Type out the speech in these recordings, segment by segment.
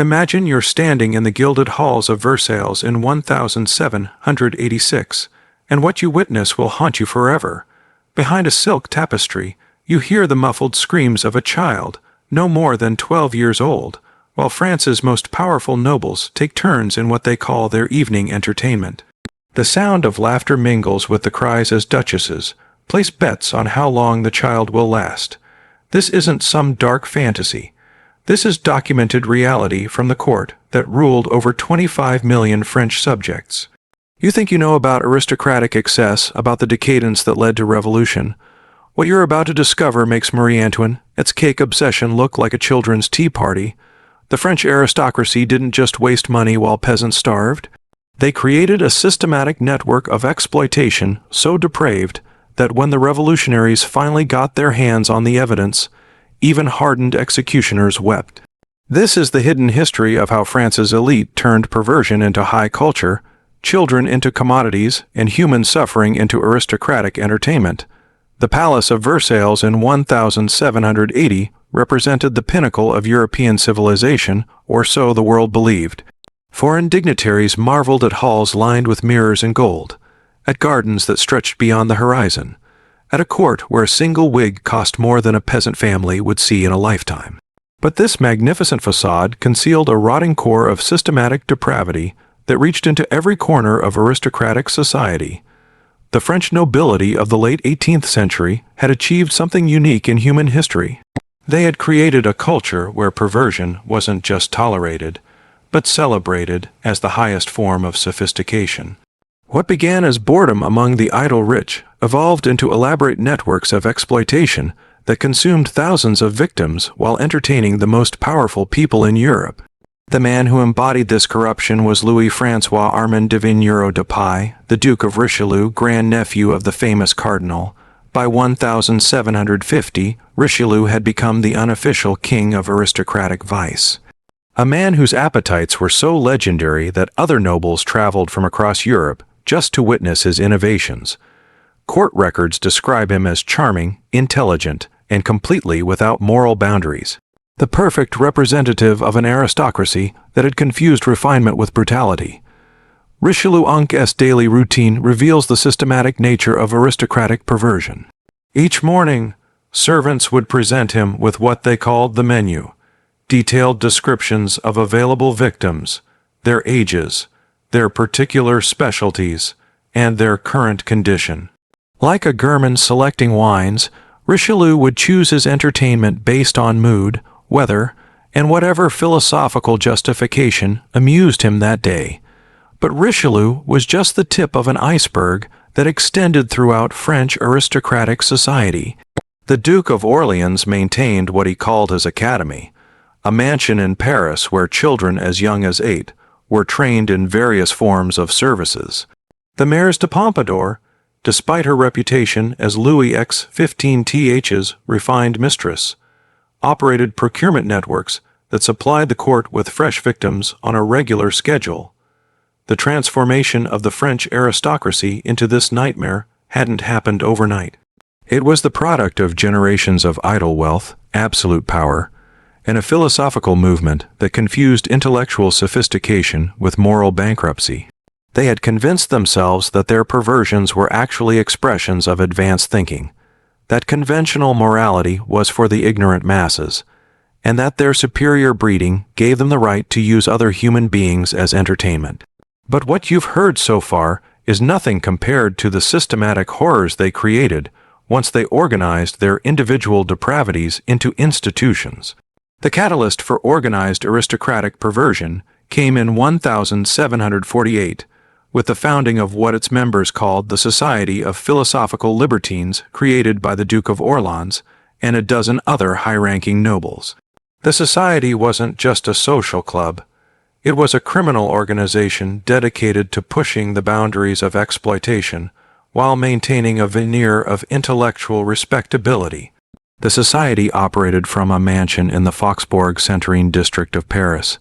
Imagine you're standing in the gilded halls of Versailles in 1786, and what you witness will haunt you forever. Behind a silk tapestry, you hear the muffled screams of a child, no more than 12 years old, while France's most powerful nobles take turns in what they call their evening entertainment. The sound of laughter mingles with the cries as duchesses place bets on how long the child will last. This isn't some dark fantasy. This is documented reality from the court that ruled over 25 million French subjects. You think you know about aristocratic excess, about the decadence that led to revolution. What you're about to discover makes Marie Antoinette's cake obsession look like a children's tea party. The French aristocracy didn't just waste money while peasants starved. They created a systematic network of exploitation so depraved that when the revolutionaries finally got their hands on the evidence, even hardened executioners wept. This is the hidden history of how France's elite turned perversion into high culture, children into commodities, and human suffering into aristocratic entertainment. The Palace of Versailles in 1780 represented the pinnacle of European civilization, or so the world believed. Foreign dignitaries marveled at halls lined with mirrors and gold, at gardens that stretched beyond the horizon, at a court where a single wig cost more than a peasant family would see in a lifetime. But this magnificent facade concealed a rotting core of systematic depravity that reached into every corner of aristocratic society. The French nobility of the late 18th century had achieved something unique in human history. They had created a culture where perversion wasn't just tolerated, but celebrated as the highest form of sophistication. What began as boredom among the idle rich evolved into elaborate networks of exploitation that consumed thousands of victims while entertaining the most powerful people in Europe. The man who embodied this corruption was Louis-François Armand de Vignereau de Pai, the Duke of Richelieu, grandnephew of the famous cardinal. By 1750, Richelieu had become the unofficial king of aristocratic vice. A man whose appetites were so legendary that other nobles traveled from across Europe just to witness his innovations. Court records describe him as charming, intelligent, and completely without moral boundaries. The perfect representative of an aristocracy that had confused refinement with brutality. Richelieu's daily routine reveals the systematic nature of aristocratic perversion. Each morning, servants would present him with what they called the menu, detailed descriptions of available victims, their ages, their particular specialties, and their current condition. Like a gourmand selecting wines, Richelieu would choose his entertainment based on mood, weather, and whatever philosophical justification amused him that day. But Richelieu was just the tip of an iceberg that extended throughout French aristocratic society. The Duke of Orleans maintained what he called his academy, a mansion in Paris where children as young as 8 were trained in various forms of services. The Maire de Pompadour, despite her reputation as Louis XV's refined mistress, operated procurement networks that supplied the court with fresh victims on a regular schedule. The transformation of the French aristocracy into this nightmare hadn't happened overnight. It was the product of generations of idle wealth, absolute power, and a philosophical movement that confused intellectual sophistication with moral bankruptcy. They had convinced themselves that their perversions were actually expressions of advanced thinking, that conventional morality was for the ignorant masses, and that their superior breeding gave them the right to use other human beings as entertainment. But what you've heard so far is nothing compared to the systematic horrors they created once they organized their individual depravities into institutions. The catalyst for organized aristocratic perversion came in 1748, with the founding of what its members called the Society of Philosophical Libertines, created by the Duke of Orleans and a dozen other high-ranking nobles. The society wasn't just a social club. It was a criminal organization dedicated to pushing the boundaries of exploitation while maintaining a veneer of intellectual respectability. The society operated from a mansion in the Faubourg-Saint-Denis district of Paris,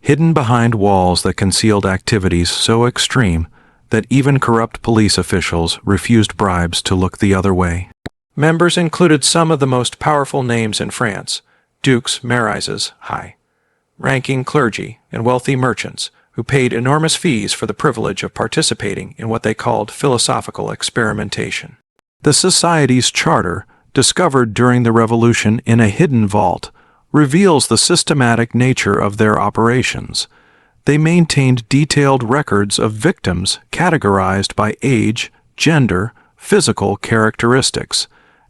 hidden behind walls that concealed activities so extreme that even corrupt police officials refused bribes to look the other way. Members included some of the most powerful names in France: dukes, marquises, high-ranking clergy and wealthy merchants who paid enormous fees for the privilege of participating in what they called philosophical experimentation. The Society's charter, discovered during the Revolution in a hidden vault, reveals the systematic nature of their operations. They maintained detailed records of victims categorized by age, gender, physical characteristics,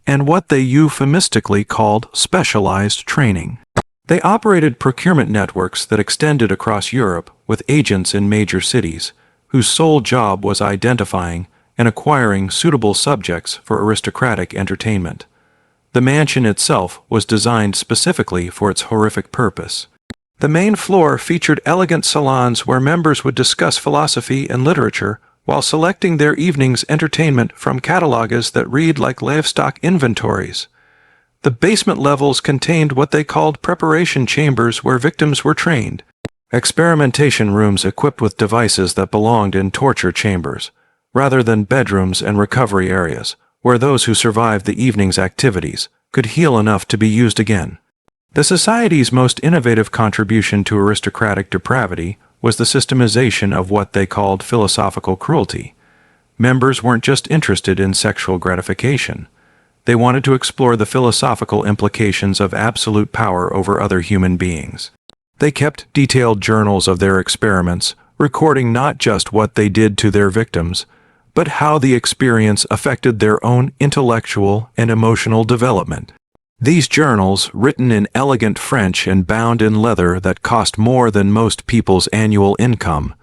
and what they euphemistically called specialized training. They operated procurement networks that extended across Europe with agents in major cities, whose sole job was identifying and acquiring suitable subjects for aristocratic entertainment. The mansion itself was designed specifically for its horrific purpose. The main floor featured elegant salons where members would discuss philosophy and literature while selecting their evening's entertainment from catalogues that read like livestock inventories. The basement levels contained what they called preparation chambers where victims were trained, experimentation rooms equipped with devices that belonged in torture chambers, rather than bedrooms and recovery areas, where those who survived the evening's activities could heal enough to be used again. The Society's most innovative contribution to aristocratic depravity was the systemization of what they called philosophical cruelty. Members weren't just interested in sexual gratification. They wanted to explore the philosophical implications of absolute power over other human beings. They kept detailed journals of their experiments, recording not just what they did to their victims, but how the experience affected their own intellectual and emotional development. These journals, written in elegant French and bound in leather that cost more than most people's annual income,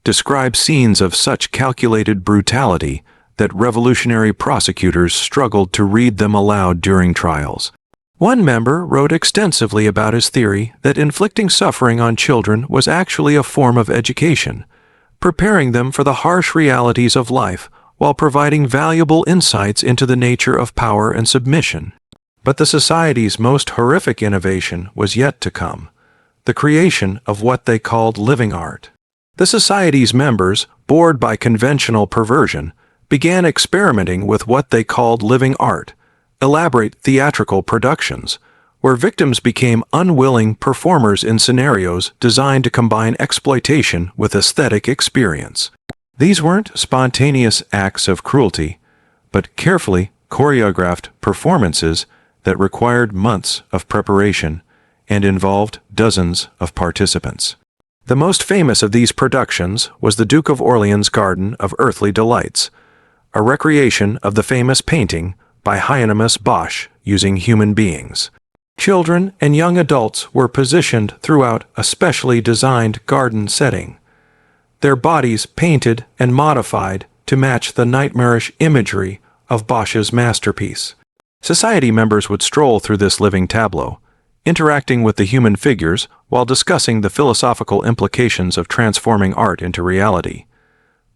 describe scenes of such calculated brutality that revolutionary prosecutors struggled to read them aloud during trials. One member wrote extensively about his theory that inflicting suffering on children was actually a form of education, preparing them for the harsh realities of life while providing valuable insights into the nature of power and submission. But the Society's most horrific innovation was yet to come, the creation of what they called living art. The Society's members, bored by conventional perversion, began experimenting with what they called living art, elaborate theatrical productions, where victims became unwilling performers in scenarios designed to combine exploitation with aesthetic experience. These weren't spontaneous acts of cruelty, but carefully choreographed performances that required months of preparation and involved dozens of participants. The most famous of these productions was the Duke of Orleans' Garden of Earthly Delights, a recreation of the famous painting by Hieronymus Bosch using human beings. Children and young adults were positioned throughout a specially designed garden setting, their bodies painted and modified to match the nightmarish imagery of Bosch's masterpiece. Society members would stroll through this living tableau, interacting with the human figures while discussing the philosophical implications of transforming art into reality.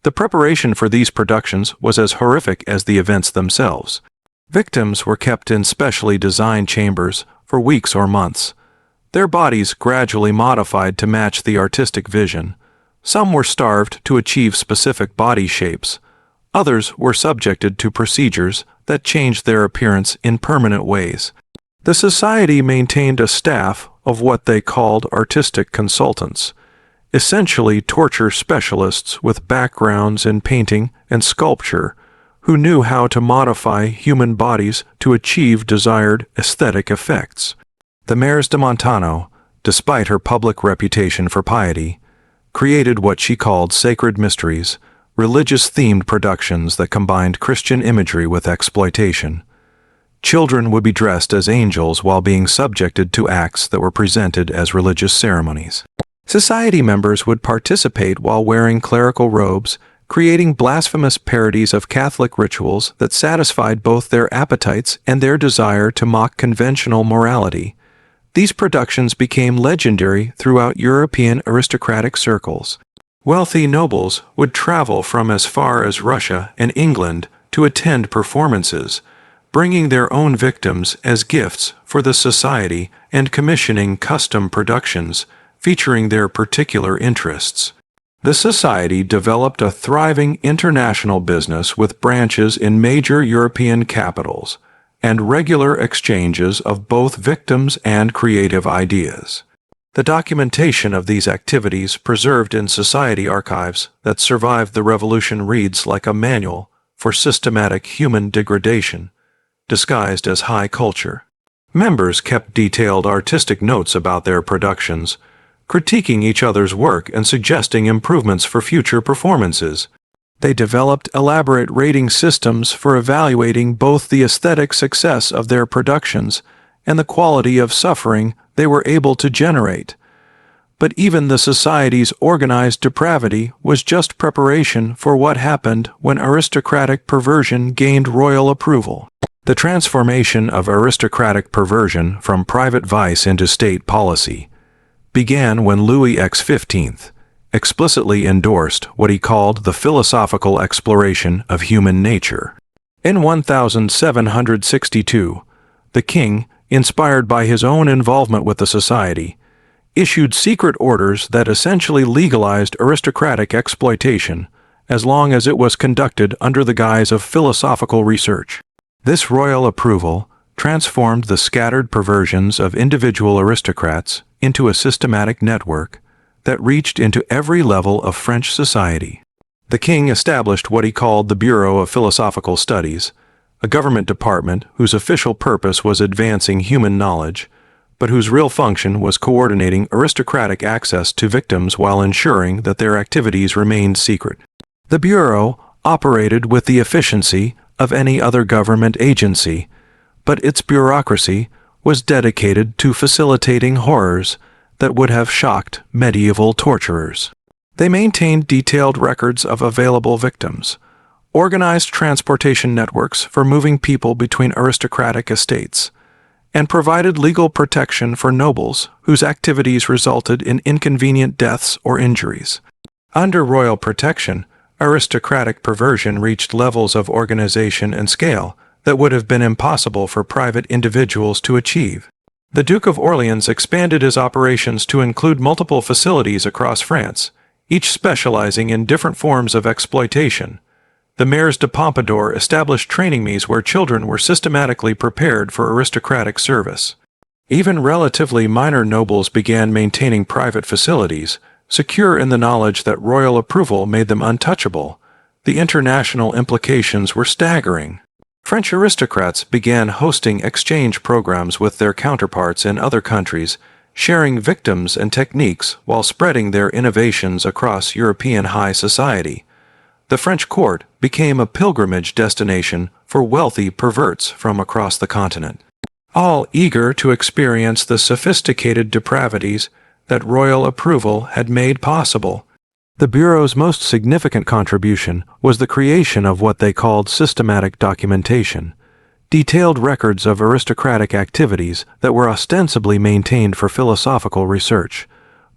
The preparation for these productions was as horrific as the events themselves. Victims were kept in specially designed chambers for weeks or months, their bodies gradually modified to match the artistic vision. Some were starved to achieve specific body shapes. Others were subjected to procedures that changed their appearance in permanent ways. The Society maintained a staff of what they called artistic consultants, essentially torture specialists with backgrounds in painting and sculpture, who knew how to modify human bodies to achieve desired aesthetic effects. The Mères de Montano, despite her public reputation for piety, created what she called sacred mysteries, religious-themed productions that combined Christian imagery with exploitation. Children would be dressed as angels while being subjected to acts that were presented as religious ceremonies. Society members would participate while wearing clerical robes, creating blasphemous parodies of Catholic rituals that satisfied both their appetites and their desire to mock conventional morality. These productions became legendary throughout European aristocratic circles. Wealthy nobles would travel from as far as Russia and England to attend performances, bringing their own victims as gifts for the Society and commissioning custom productions featuring their particular interests. The Society developed a thriving international business with branches in major European capitals and regular exchanges of both victims and creative ideas. The documentation of these activities preserved in society archives that survived the revolution reads like a manual for systematic human degradation, disguised as high culture. Members kept detailed artistic notes about their productions, critiquing each other's work and suggesting improvements for future performances. They developed elaborate rating systems for evaluating both the aesthetic success of their productions and the quality of suffering they were able to generate. But even the society's organized depravity was just preparation for what happened when aristocratic perversion gained royal approval. The transformation of aristocratic perversion from private vice into state policy began when Louis XV explicitly endorsed what he called the philosophical exploration of human nature. In 1762, the king, inspired by his own involvement with the society, issued secret orders that essentially legalized aristocratic exploitation as long as it was conducted under the guise of philosophical research. This royal approval transformed the scattered perversions of individual aristocrats into a systematic network that reached into every level of French society. The king established what he called the Bureau of Philosophical Studies, a government department whose official purpose was advancing human knowledge, but whose real function was coordinating aristocratic access to victims while ensuring that their activities remained secret. The Bureau operated with the efficiency of any other government agency, but its bureaucracy was dedicated to facilitating horrors that would have shocked medieval torturers. They maintained detailed records of available victims, organized transportation networks for moving people between aristocratic estates, and provided legal protection for nobles whose activities resulted in inconvenient deaths or injuries. Under royal protection, aristocratic perversion reached levels of organization and scale that would have been impossible for private individuals to achieve. The Duke of Orleans expanded his operations to include multiple facilities across France, each specializing in different forms of exploitation. The mayors de Pompadour established training meets where children were systematically prepared for aristocratic service. Even relatively minor nobles began maintaining private facilities, secure in the knowledge that royal approval made them untouchable. The international implications were staggering. French aristocrats began hosting exchange programs with their counterparts in other countries, sharing victims and techniques while spreading their innovations across European high society. The French court became a pilgrimage destination for wealthy perverts from across the continent, all eager to experience the sophisticated depravities that royal approval had made possible. The Bureau's most significant contribution was the creation of what they called systematic documentation, detailed records of aristocratic activities that were ostensibly maintained for philosophical research,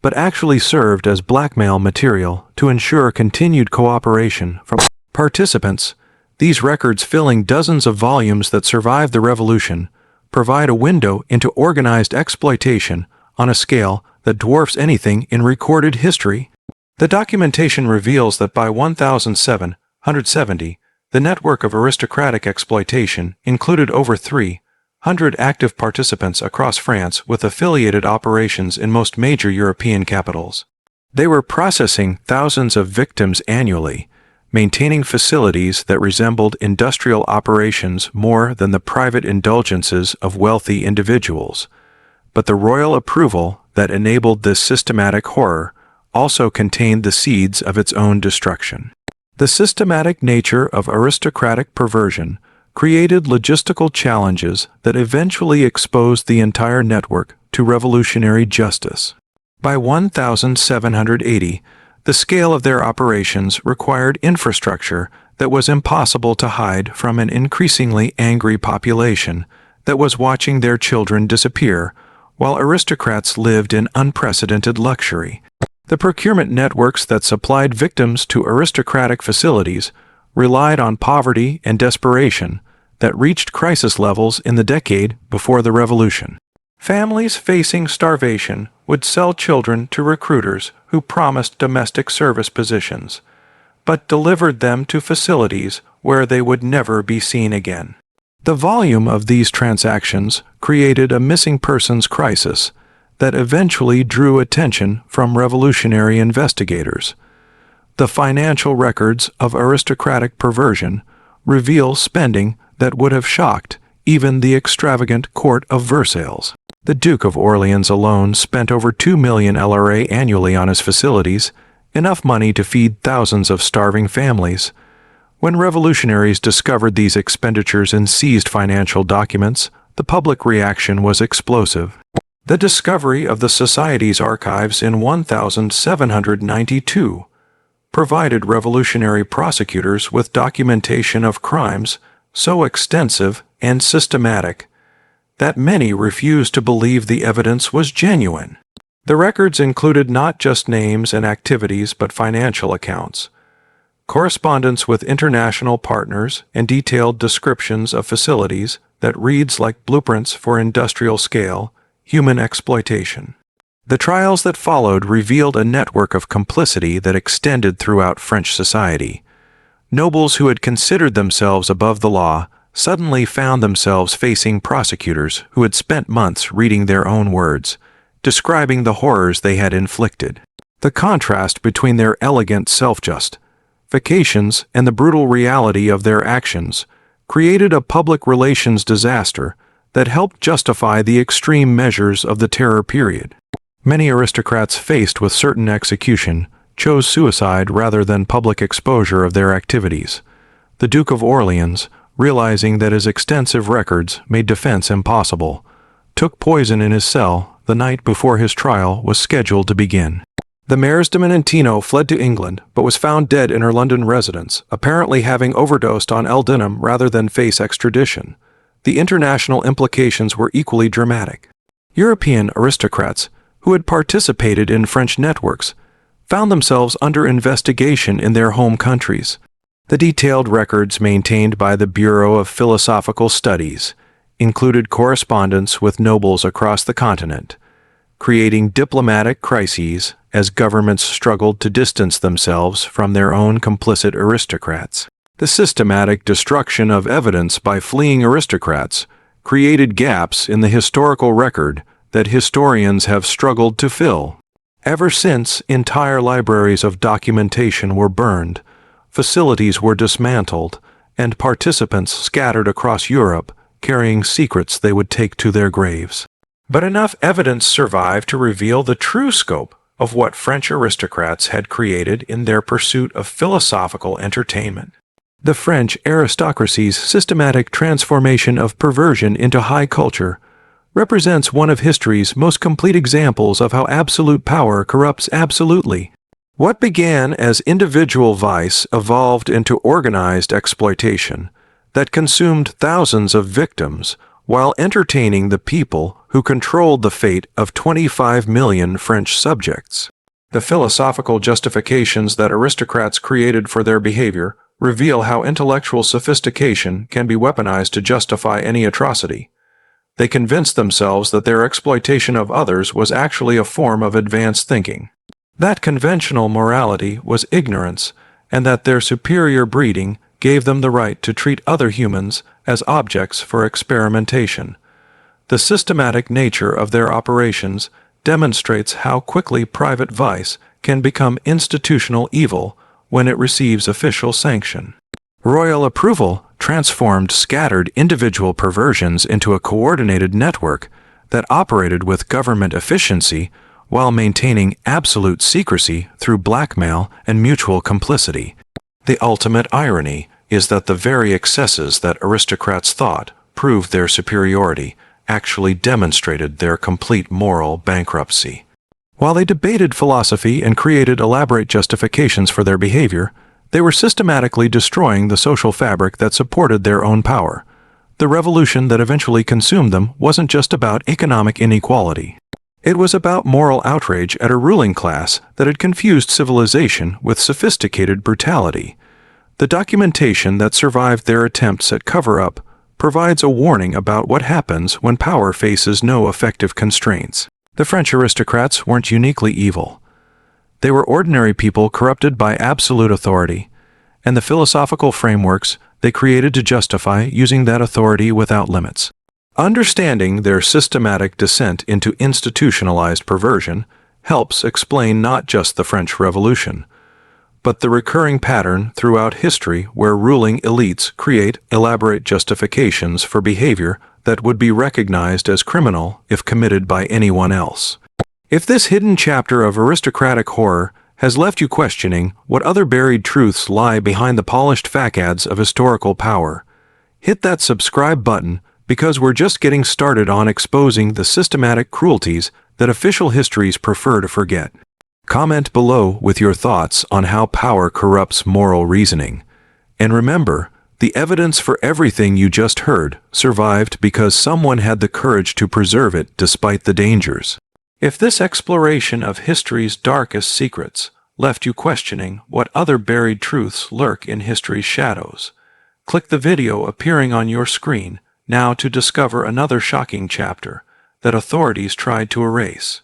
but actually served as blackmail material to ensure continued cooperation from participants. These records, filling dozens of volumes that survived the revolution, provide a window into organized exploitation on a scale that dwarfs anything in recorded history. The documentation reveals that by 1770, the network of aristocratic exploitation included over 300 active participants across France with affiliated operations in most major European capitals. They were processing thousands of victims annually, maintaining facilities that resembled industrial operations more than the private indulgences of wealthy individuals. But the royal approval that enabled this systematic horror also contained the seeds of its own destruction. The systematic nature of aristocratic perversion created logistical challenges that eventually exposed the entire network to revolutionary justice. By 1780, the scale of their operations required infrastructure that was impossible to hide from an increasingly angry population that was watching their children disappear, while aristocrats lived in unprecedented luxury. The procurement networks that supplied victims to aristocratic facilities relied on poverty and desperation that reached crisis levels in the decade before the revolution. Families facing starvation would sell children to recruiters who promised domestic service positions, but delivered them to facilities where they would never be seen again. The volume of these transactions created a missing persons crisis that eventually drew attention from revolutionary investigators. The financial records of aristocratic perversion reveal spending that would have shocked even the extravagant court of Versailles. The Duke of Orleans alone spent over 2 million LRA annually on his facilities, enough money to feed thousands of starving families. When revolutionaries discovered these expenditures and seized financial documents, the public reaction was explosive. The discovery of the Society's archives in 1792 provided revolutionary prosecutors with documentation of crimes so extensive and systematic that many refused to believe the evidence was genuine. The records included not just names and activities but financial accounts, correspondence with international partners, and detailed descriptions of facilities that reads like blueprints for industrial-scale human exploitation. The trials that followed revealed a network of complicity that extended throughout French society. Nobles who had considered themselves above the law suddenly found themselves facing prosecutors who had spent months reading their own words, describing the horrors they had inflicted. The contrast between their elegant self-justifications and the brutal reality of their actions created a public relations disaster that helped justify the extreme measures of the Terror period. Many aristocrats faced with certain execution chose suicide rather than public exposure of their activities. The Duke of Orleans, realizing that his extensive records made defense impossible, took poison in his cell the night before his trial was scheduled to begin. The Mares de Menentino fled to England but was found dead in her London residence, apparently having overdosed on L-dinum rather than face extradition. The international implications were equally dramatic. European aristocrats who had participated in French networks found themselves under investigation in their home countries. The detailed records maintained by the Bureau of Philosophical Studies included correspondence with nobles across the continent, creating diplomatic crises as governments struggled to distance themselves from their own complicit aristocrats. The systematic destruction of evidence by fleeing aristocrats created gaps in the historical record that historians have struggled to fill. Ever since entire libraries of documentation were burned, facilities were dismantled, and participants scattered across Europe carrying secrets they would take to their graves. But enough evidence survived to reveal the true scope of what French aristocrats had created in their pursuit of philosophical entertainment. The French aristocracy's systematic transformation of perversion into high culture represents one of history's most complete examples of how absolute power corrupts absolutely. What began as individual vice evolved into organized exploitation that consumed thousands of victims while entertaining the people who controlled the fate of 25 million French subjects. The philosophical justifications that aristocrats created for their behavior reveal how intellectual sophistication can be weaponized to justify any atrocity. They convinced themselves that their exploitation of others was actually a form of advanced thinking, that conventional morality was ignorance, and that their superior breeding gave them the right to treat other humans as objects for experimentation. The systematic nature of their operations demonstrates how quickly private vice can become institutional evil when it receives official sanction. Royal approval transformed scattered individual perversions into a coordinated network that operated with government efficiency while maintaining absolute secrecy through blackmail and mutual complicity. The ultimate irony is that the very excesses that aristocrats thought proved their superiority actually demonstrated their complete moral bankruptcy. While they debated philosophy and created elaborate justifications for their behavior, they were systematically destroying the social fabric that supported their own power. The revolution that eventually consumed them wasn't just about economic inequality. It was about moral outrage at a ruling class that had confused civilization with sophisticated brutality. The documentation that survived their attempts at cover-up provides a warning about what happens when power faces no effective constraints. The French aristocrats weren't uniquely evil. They were ordinary people corrupted by absolute authority, and the philosophical frameworks they created to justify using that authority without limits. Understanding their systematic descent into institutionalized perversion helps explain not just the French Revolution, but the recurring pattern throughout history where ruling elites create elaborate justifications for behavior that would be recognized as criminal if committed by anyone else. If this hidden chapter of aristocratic horror has left you questioning what other buried truths lie behind the polished facades of historical power, hit that subscribe button because we're just getting started on exposing the systematic cruelties that official histories prefer to forget. Comment below with your thoughts on how power corrupts moral reasoning. And remember, the evidence for everything you just heard survived because someone had the courage to preserve it despite the dangers. If this exploration of history's darkest secrets left you questioning what other buried truths lurk in history's shadows, click the video appearing on your screen now to discover another shocking chapter that authorities tried to erase.